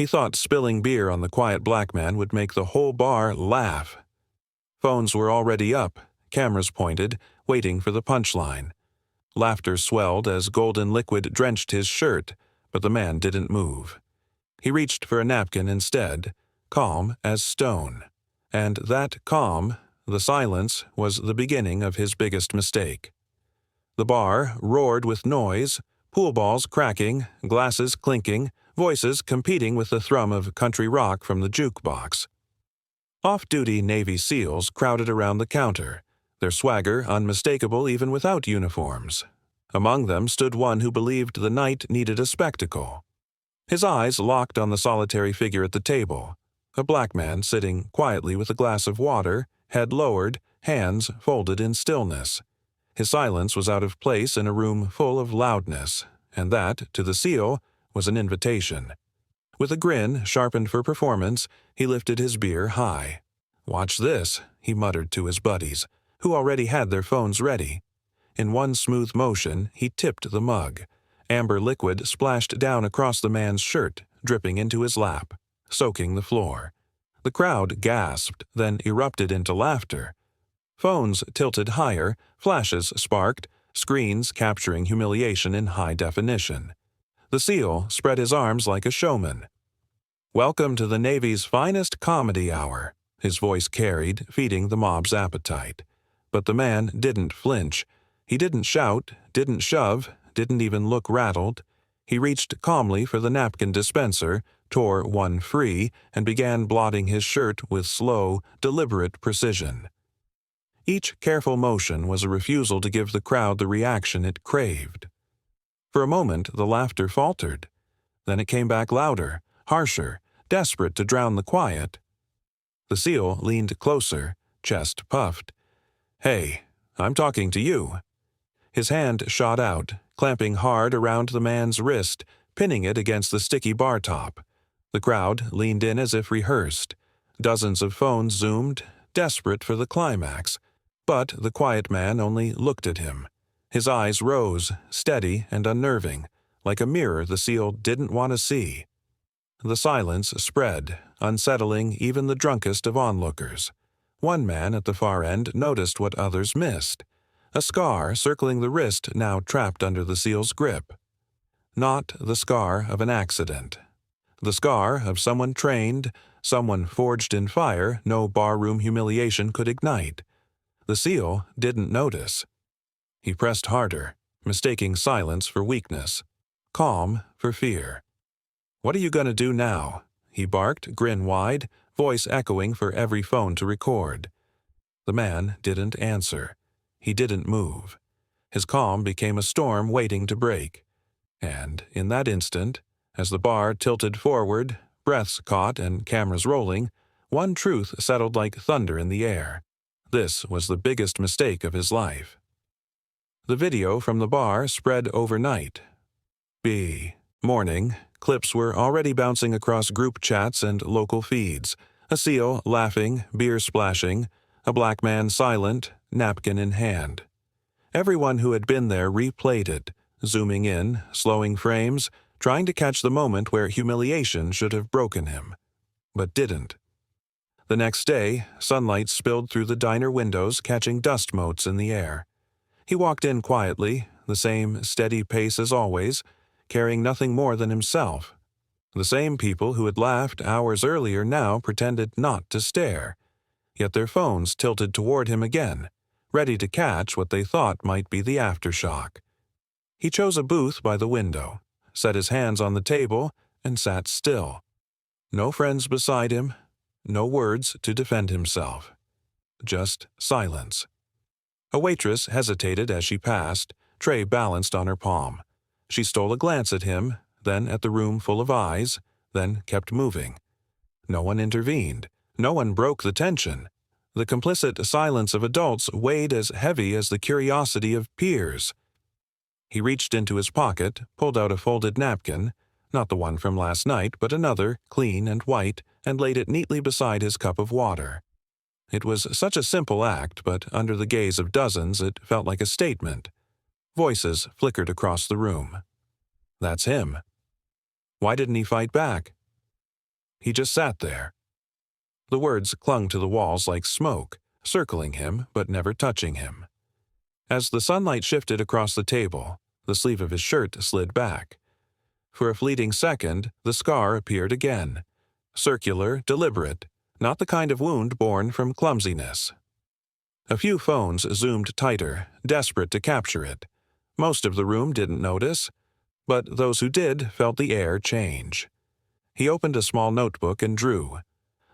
He thought spilling beer on the quiet black man would make the whole bar laugh. Phones were already up, cameras pointed, waiting for the punchline. Laughter swelled as golden liquid drenched his shirt, but the man didn't move. He reached for a napkin instead, calm as stone. And that calm, the silence, was the beginning of his biggest mistake. The bar roared with noise, pool balls cracking, glasses clinking, voices competing with the thrum of country rock from the jukebox. Off-duty Navy SEALs crowded around the counter, their swagger unmistakable even without uniforms. Among them stood one who believed the night needed a spectacle. His eyes locked on the solitary figure at the table, a black man sitting quietly with a glass of water, head lowered, hands folded in stillness. His silence was out of place in a room full of loudness, and that, to the SEAL, was an invitation. With a grin sharpened for performance, he lifted his beer high. "Watch this," he muttered to his buddies, who already had their phones ready. In one smooth motion, he tipped the mug. Amber liquid splashed down across the man's shirt, dripping into his lap, soaking the floor. The crowd gasped, then erupted into laughter. Phones tilted higher, flashes sparked, screens capturing humiliation in high definition. The SEAL spread his arms like a showman. "Welcome to the Navy's finest comedy hour," his voice carried, feeding the mob's appetite. But the man didn't flinch. He didn't shout, didn't shove, didn't even look rattled. He reached calmly for the napkin dispenser, tore one free, and began blotting his shirt with slow, deliberate precision. Each careful motion was a refusal to give the crowd the reaction it craved. For a moment, the laughter faltered. Then it came back louder, harsher, desperate to drown the quiet. The SEAL leaned closer, chest puffed. "Hey, I'm talking to you." His hand shot out, clamping hard around the man's wrist, pinning it against the sticky bar top. The crowd leaned in as if rehearsed. Dozens of phones zoomed, desperate for the climax. But the quiet man only looked at him. His eyes rose, steady and unnerving, like a mirror the SEAL didn't want to see. The silence spread, unsettling even the drunkest of onlookers. One man at the far end noticed what others missed. A scar circling the wrist now trapped under the SEAL's grip. Not the scar of an accident. The scar of someone trained, someone forged in fire no barroom humiliation could ignite. The SEAL didn't notice. He pressed harder, mistaking silence for weakness, calm for fear. "What are you going to do now?" he barked, grin wide, voice echoing for every phone to record. The man didn't answer. He didn't move. His calm became a storm waiting to break. And in that instant, as the bar tilted forward, breaths caught and cameras rolling, one truth settled like thunder in the air. This was the biggest mistake of his life. The video from the bar spread overnight. Morning, clips were already bouncing across group chats and local feeds. A SEAL laughing, beer splashing, a black man silent, napkin in hand. Everyone who had been there replayed it, zooming in, slowing frames, trying to catch the moment where humiliation should have broken him, but didn't. The next day, sunlight spilled through the diner windows, catching dust motes in the air. He walked in quietly, the same steady pace as always, carrying nothing more than himself. The same people who had laughed hours earlier now pretended not to stare, yet their phones tilted toward him again, ready to catch what they thought might be the aftershock. He chose a booth by the window, set his hands on the table, and sat still. No friends beside him, no words to defend himself. Just silence. A waitress hesitated as she passed, tray balanced on her palm. She stole a glance at him, then at the room full of eyes, then kept moving. No one intervened. No one broke the tension. The complicit silence of adults weighed as heavy as the curiosity of peers. He reached into his pocket, pulled out a folded napkin, not the one from last night, but another, clean and white, and laid it neatly beside his cup of water. It was such a simple act, but under the gaze of dozens it felt like a statement. Voices flickered across the room. That's him. Why didn't he fight back? He just sat there. The words clung to the walls like smoke, circling him but never touching him. As the sunlight shifted across the table, the sleeve of his shirt slid back. For a fleeting second, the scar appeared again. Circular, deliberate, not the kind of wound born from clumsiness. A few phones zoomed tighter, desperate to capture it. Most of the room didn't notice, but those who did felt the air change. He opened a small notebook and drew.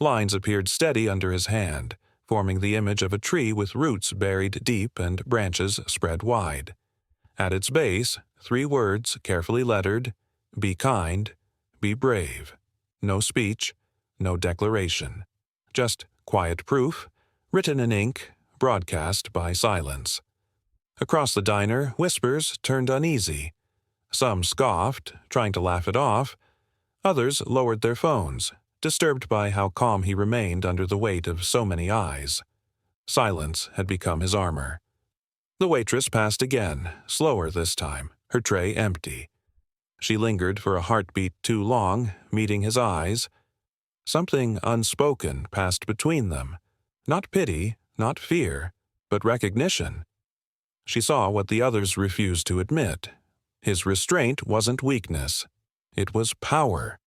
Lines appeared steady under his hand, forming the image of a tree with roots buried deep and branches spread wide. At its base, 3 words carefully lettered: be kind, be brave. No speech, no declaration. Just quiet proof, written in ink, broadcast by silence. Across the diner, whispers turned uneasy. Some scoffed, trying to laugh it off. Others lowered their phones, disturbed by how calm he remained under the weight of so many eyes. Silence had become his armor. The waitress passed again, slower this time, her tray empty. She lingered for a heartbeat too long, meeting his eyes. Something unspoken passed between them. Not pity, not fear, but recognition. She saw what the others refused to admit. His restraint wasn't weakness. It was power.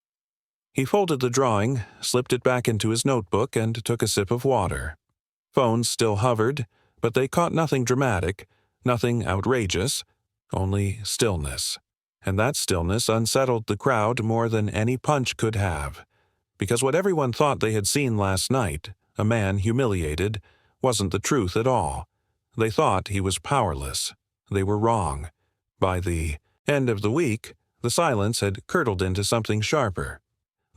He folded the drawing, slipped it back into his notebook, and took a sip of water. Phones still hovered, but they caught nothing dramatic, nothing outrageous, only stillness. And that stillness unsettled the crowd more than any punch could have. Because what everyone thought they had seen last night, a man humiliated, wasn't the truth at all. They thought he was powerless. They were wrong. By the end of the week, the silence had curdled into something sharper.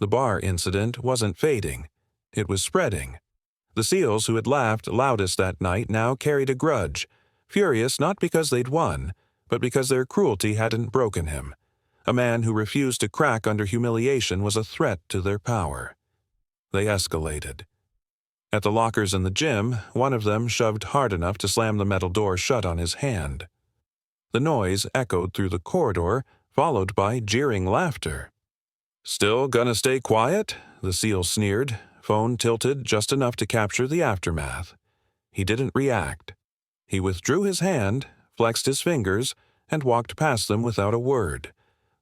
The bar incident wasn't fading. It was spreading. The SEALs who had laughed loudest that night now carried a grudge, furious not because they'd won, but because their cruelty hadn't broken him. A man who refused to crack under humiliation was a threat to their power. They escalated. At the lockers in the gym, one of them shoved hard enough to slam the metal door shut on his hand. The noise echoed through the corridor, followed by jeering laughter. "Still gonna stay quiet?" the SEAL sneered, phone tilted just enough to capture the aftermath. He didn't react. He withdrew his hand, flexed his fingers, and walked past them without a word.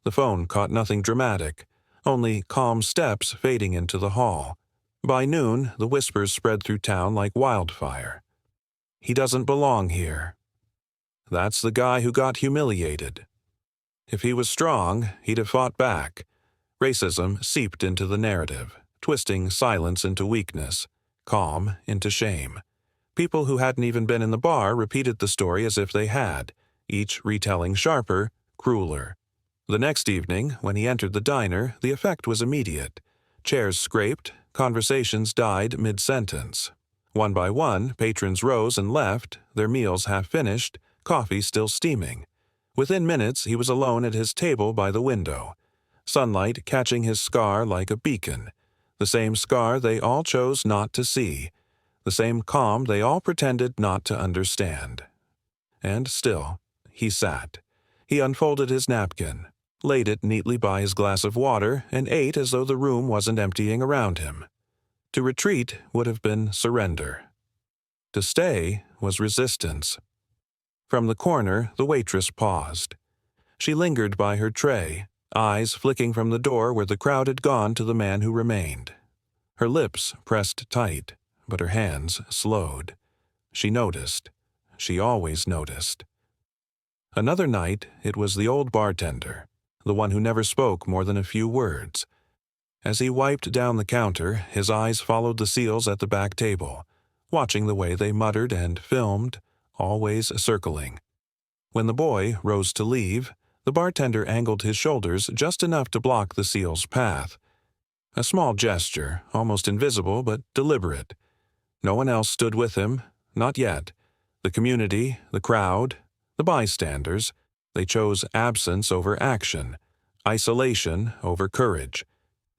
The phone caught nothing dramatic, only calm steps fading into the hall. By noon, the whispers spread through town like wildfire. "He doesn't belong here." That's the guy who got humiliated. If he was strong, he'd have fought back. Racism seeped into the narrative, twisting silence into weakness, calm into shame. People who hadn't even been in the bar repeated the story as if they had, each retelling sharper, crueler. The next evening, when he entered the diner, the effect was immediate. Chairs scraped, conversations died mid-sentence. One by one, patrons rose and left, their meals half finished, coffee still steaming. Within minutes, he was alone at his table by the window, sunlight catching his scar like a beacon, the same scar they all chose not to see, the same calm they all pretended not to understand. And still, he sat. He unfolded his napkin, laid it neatly by his glass of water, and ate as though the room wasn't emptying around him. To retreat would have been surrender. To stay was resistance. From the corner, the waitress paused. She lingered by her tray, eyes flicking from the door where the crowd had gone to the man who remained. Her lips pressed tight, but her hands slowed. She noticed. She always noticed. Another night, it was the old bartender, the one who never spoke more than a few words. As he wiped down the counter, his eyes followed the SEALs at the back table, watching the way they muttered and filmed, always circling. When the boy rose to leave, the bartender angled his shoulders just enough to block the SEAL's path. A small gesture, almost invisible but deliberate. No one else stood with him, not yet. The community, the crowd, the bystanders, they chose absence over action, isolation over courage.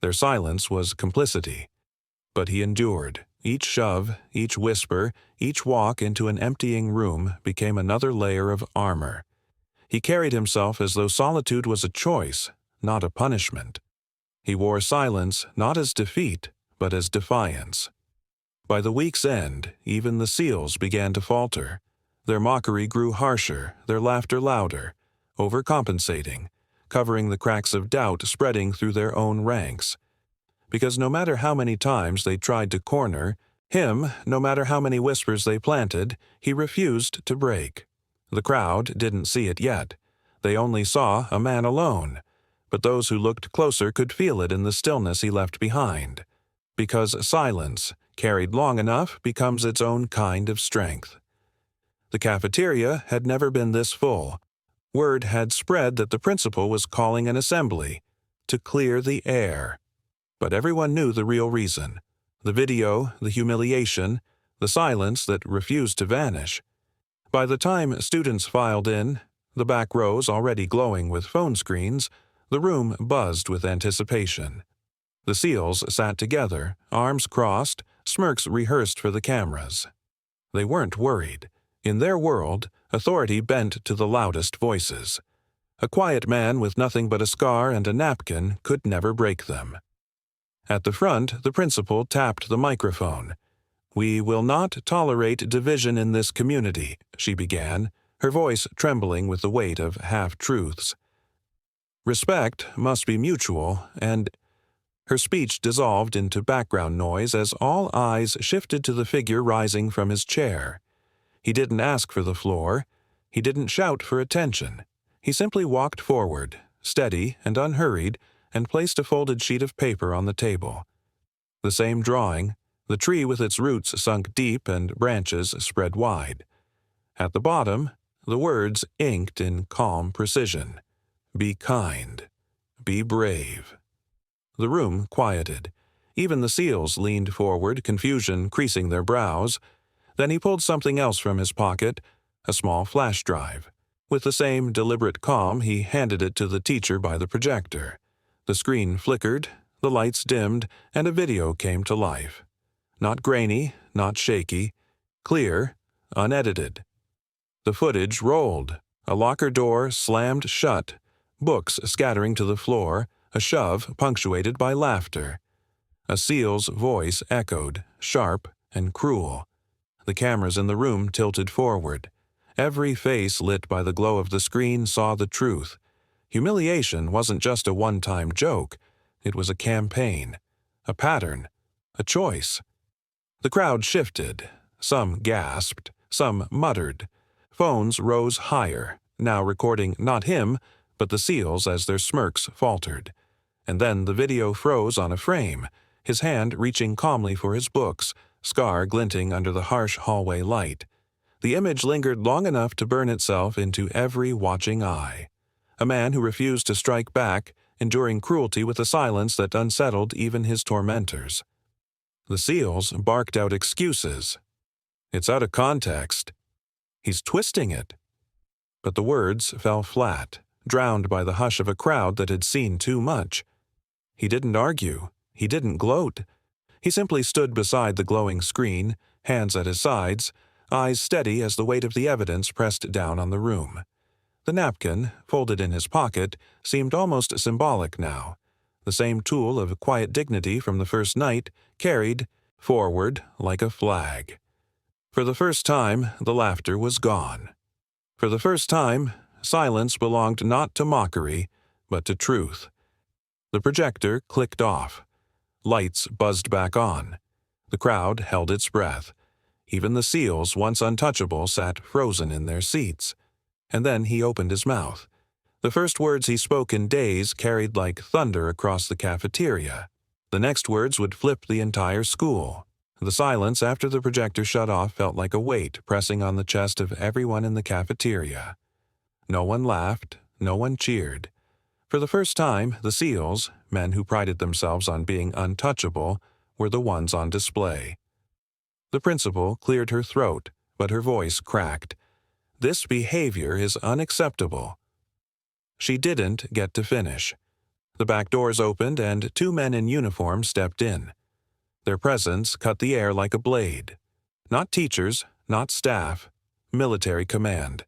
Their silence was complicity. But he endured. Each shove, each whisper, each walk into an emptying room became another layer of armor. He carried himself as though solitude was a choice, not a punishment. He wore silence not as defeat, but as defiance. By the week's end, even the SEALs began to falter. Their mockery grew harsher, their laughter louder, overcompensating, covering the cracks of doubt spreading through their own ranks. Because no matter how many times they tried to corner him, no matter how many whispers they planted, he refused to break. The crowd didn't see it yet. They only saw a man alone, but those who looked closer could feel it in the stillness he left behind. Because silence, carried long enough, becomes its own kind of strength. The cafeteria had never been this full. Word had spread that the principal was calling an assembly to clear the air. But everyone knew the real reason. The video, the humiliation, the silence that refused to vanish. By the time students filed in, the back rows already glowing with phone screens, the room buzzed with anticipation. The SEALs sat together, arms crossed, smirks rehearsed for the cameras. They weren't worried. In their world, authority bent to the loudest voices. A quiet man with nothing but a scar and a napkin could never break them. At the front, the principal tapped the microphone. "We will not tolerate division in this community," she began, her voice trembling with the weight of half-truths. "Respect must be mutual, and—" Her speech dissolved into background noise as all eyes shifted to the figure rising from his chair. He didn't ask for the floor. He didn't shout for attention. He simply walked forward, steady and unhurried, and placed a folded sheet of paper on the table. The same drawing, the tree with its roots sunk deep and branches spread wide. At the bottom, the words inked in calm precision. "Be kind. Be brave." The room quieted. Even the SEALs leaned forward, confusion creasing their brows. Then he pulled something else from his pocket, a small flash drive. With the same deliberate calm, he handed it to the teacher by the projector. The screen flickered, the lights dimmed, and a video came to life. Not grainy, not shaky, clear, unedited. The footage rolled. A locker door slammed shut, books scattering to the floor, a shove punctuated by laughter. A SEAL's voice echoed, sharp and cruel. The cameras in the room tilted forward. Every face lit by the glow of the screen saw the truth. Humiliation wasn't just a one-time joke. It was a campaign, a pattern, a choice. The crowd shifted. Some gasped, some muttered. Phones rose higher, now recording not him, but the SEALs as their smirks faltered. And then the video froze on a frame, his hand reaching calmly for his books, scar glinting under the harsh hallway light. The image lingered long enough to burn itself into every watching eye. A man who refused to strike back, enduring cruelty with a silence that unsettled even his tormentors. The SEALs barked out excuses. "It's out of context. He's twisting it." But the words fell flat, drowned by the hush of a crowd that had seen too much. He didn't argue. He didn't gloat. He simply stood beside the glowing screen, hands at his sides, eyes steady as the weight of the evidence pressed down on the room. The napkin, folded in his pocket, seemed almost symbolic now. The same tool of quiet dignity from the first night, carried forward like a flag. For the first time, the laughter was gone. For the first time, silence belonged not to mockery, but to truth. The projector clicked off. Lights buzzed back on. The crowd held its breath. Even the SEALs, once untouchable, sat frozen in their seats. And then he opened his mouth. The first words he spoke in days carried like thunder across the cafeteria. The next words would flip the entire school. The silence after the projector shut off felt like a weight pressing on the chest of everyone in the cafeteria. No one laughed, no one cheered. For the first time, the SEALs, men who prided themselves on being untouchable, were the ones on display. The principal cleared her throat, but her voice cracked. "This behavior is unacceptable." She didn't get to finish. The back doors opened and two men in uniform stepped in. Their presence cut the air like a blade. Not teachers, not staff, military command.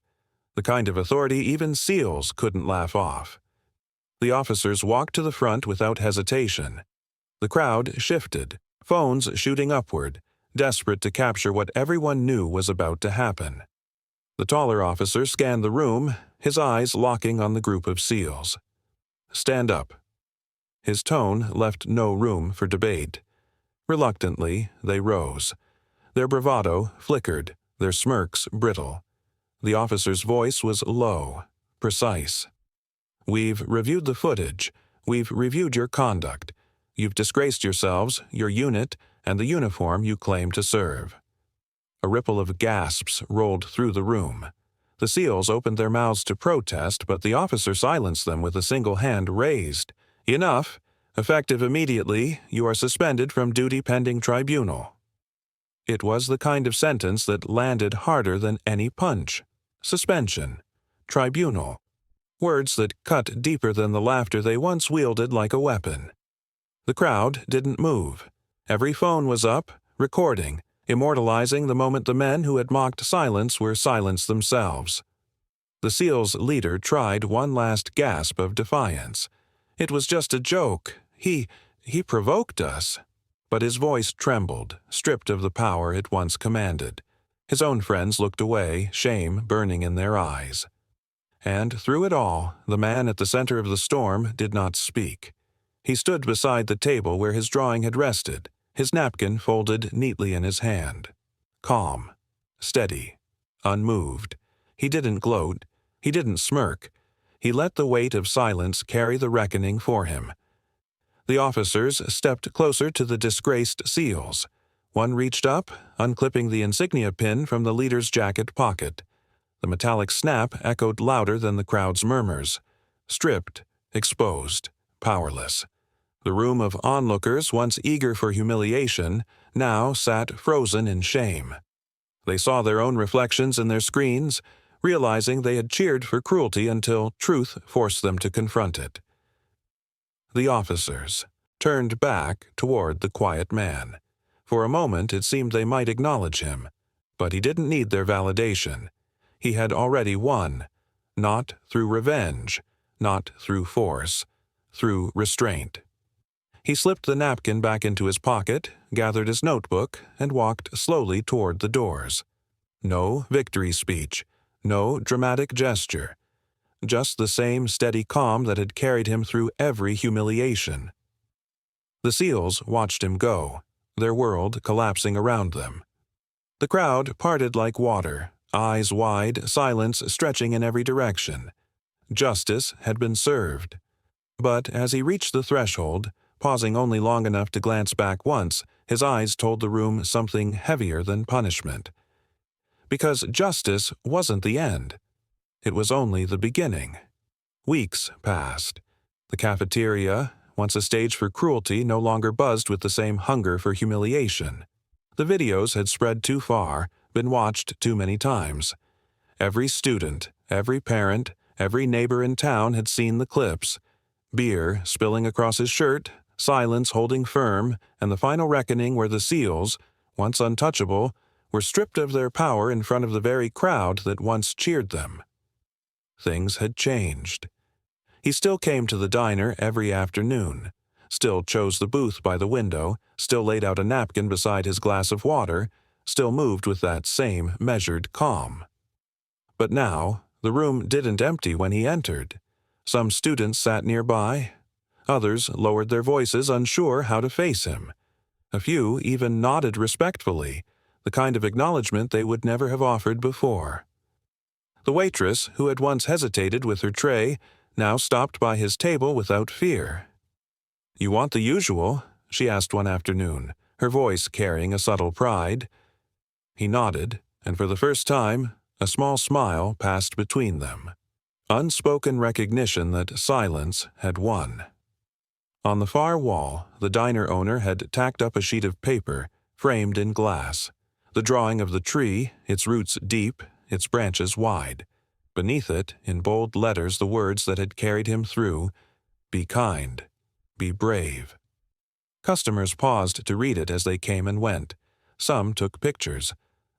The kind of authority even SEALs couldn't laugh off. The officers walked to the front without hesitation. The crowd shifted, phones shooting upward, desperate to capture what everyone knew was about to happen. The taller officer scanned the room, his eyes locking on the group of SEALs. "Stand up." His tone left no room for debate. Reluctantly, they rose. Their bravado flickered, their smirks brittle. The officer's voice was low, precise. "We've reviewed the footage. We've reviewed your conduct. You've disgraced yourselves, your unit, and the uniform you claim to serve." A ripple of gasps rolled through the room. The SEALs opened their mouths to protest, but the officer silenced them with a single hand raised. "Enough. Effective immediately, you are suspended from duty pending tribunal." It was the kind of sentence that landed harder than any punch. Suspension. Tribunal. Words that cut deeper than the laughter they once wielded like a weapon. The crowd didn't move. Every phone was up, recording, immortalizing the moment the men who had mocked silence were silenced themselves. The SEAL's leader tried one last gasp of defiance. "It was just a joke. He provoked us." But his voice trembled, stripped of the power it once commanded. His own friends looked away, shame burning in their eyes. And through it all, the man at the center of the storm did not speak. He stood beside the table where his drawing had rested, his napkin folded neatly in his hand. Calm, steady, unmoved. He didn't gloat. He didn't smirk. He let the weight of silence carry the reckoning for him. The officers stepped closer to the disgraced SEALs. One reached up, unclipping the insignia pin from the leader's jacket pocket. The metallic snap echoed louder than the crowd's murmurs. Stripped, exposed, powerless. The room of onlookers, once eager for humiliation, now sat frozen in shame. They saw their own reflections in their screens, realizing they had cheered for cruelty until truth forced them to confront it. The officers turned back toward the quiet man. For a moment it seemed they might acknowledge him, but he didn't need their validation. He had already won, not through revenge, not through force, through restraint. He slipped the napkin back into his pocket, gathered his notebook, and walked slowly toward the doors. No victory speech, no dramatic gesture. Just the same steady calm that had carried him through every humiliation. The SEALs watched him go, their world collapsing around them. The crowd parted like water, eyes wide, silence stretching in every direction. Justice had been served. But as he reached the threshold, pausing only long enough to glance back once, his eyes told the room something heavier than punishment. Because justice wasn't the end. It was only the beginning. Weeks passed. The cafeteria, once a stage for cruelty, no longer buzzed with the same hunger for humiliation. The videos had spread too far, been watched too many times. Every student, every parent, every neighbor in town had seen the clips. Beer spilling across his shirt, silence holding firm, and the final reckoning where the SEALs, once untouchable, were stripped of their power in front of the very crowd that once cheered them. Things had changed. He still came to the diner every afternoon, still chose the booth by the window, still laid out a napkin beside his glass of water, still moved with that same measured calm. But now, the room didn't empty when he entered. Some students sat nearby. Others lowered their voices, unsure how to face him. A few even nodded respectfully, the kind of acknowledgement they would never have offered before. The waitress, who had once hesitated with her tray, now stopped by his table without fear. "You want the usual?" she asked one afternoon, her voice carrying a subtle pride. He nodded, and for the first time, a small smile passed between them. Unspoken recognition that silence had won. On the far wall, the diner owner had tacked up a sheet of paper, framed in glass. The drawing of the tree, its roots deep, its branches wide. Beneath it, in bold letters, the words that had carried him through: "Be kind. Be brave." Customers paused to read it as they came and went. Some took pictures.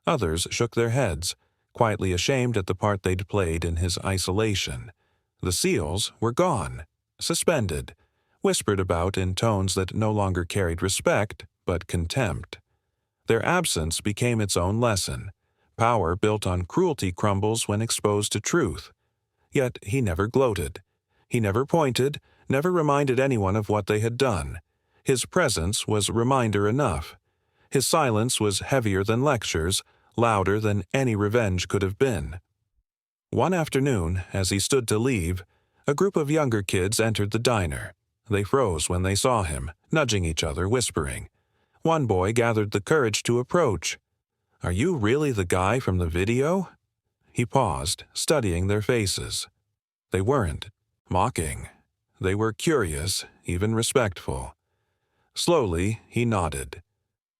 Others shook their heads, quietly ashamed at the part they'd played in his isolation. The SEALs were gone. suspended, whispered about in tones that no longer carried respect, but contempt. Their absence became its own lesson. Power built on cruelty crumbles when exposed to truth. Yet he never gloated. He never pointed, never reminded anyone of what they had done. His presence was reminder enough. His silence was heavier than lectures, louder than any revenge could have been. One afternoon, as he stood to leave, a group of younger kids entered the diner. They froze when they saw him, nudging each other, whispering. One boy gathered the courage to approach. "Are you really the guy from the video?" He paused, studying their faces. They weren't mocking. They were curious, even respectful. Slowly, he nodded.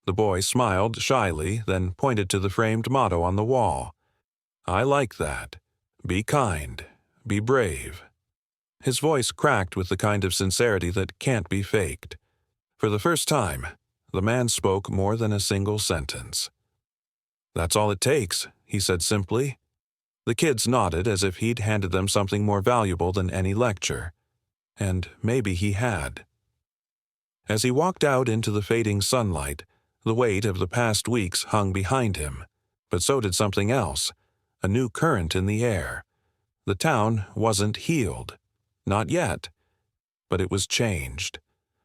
The boy smiled shyly, then pointed to the framed motto on the wall. "I like that. Be kind. Be brave." His voice cracked with the kind of sincerity that can't be faked. For the first time, the man spoke more than a single sentence. "That's all it takes," he said simply. The kids nodded as if he'd handed them something more valuable than any lecture. And maybe he had. As he walked out into the fading sunlight, the weight of the past weeks hung behind him. But so did something else, a new current in the air. The town wasn't healed. Not yet. But it was changed.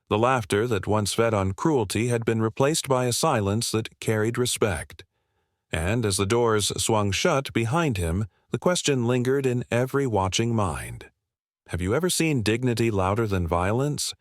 The laughter that once fed on cruelty had been replaced by a silence that carried respect. And as the doors swung shut behind him, the question lingered in every watching mind. Have you ever seen dignity louder than violence?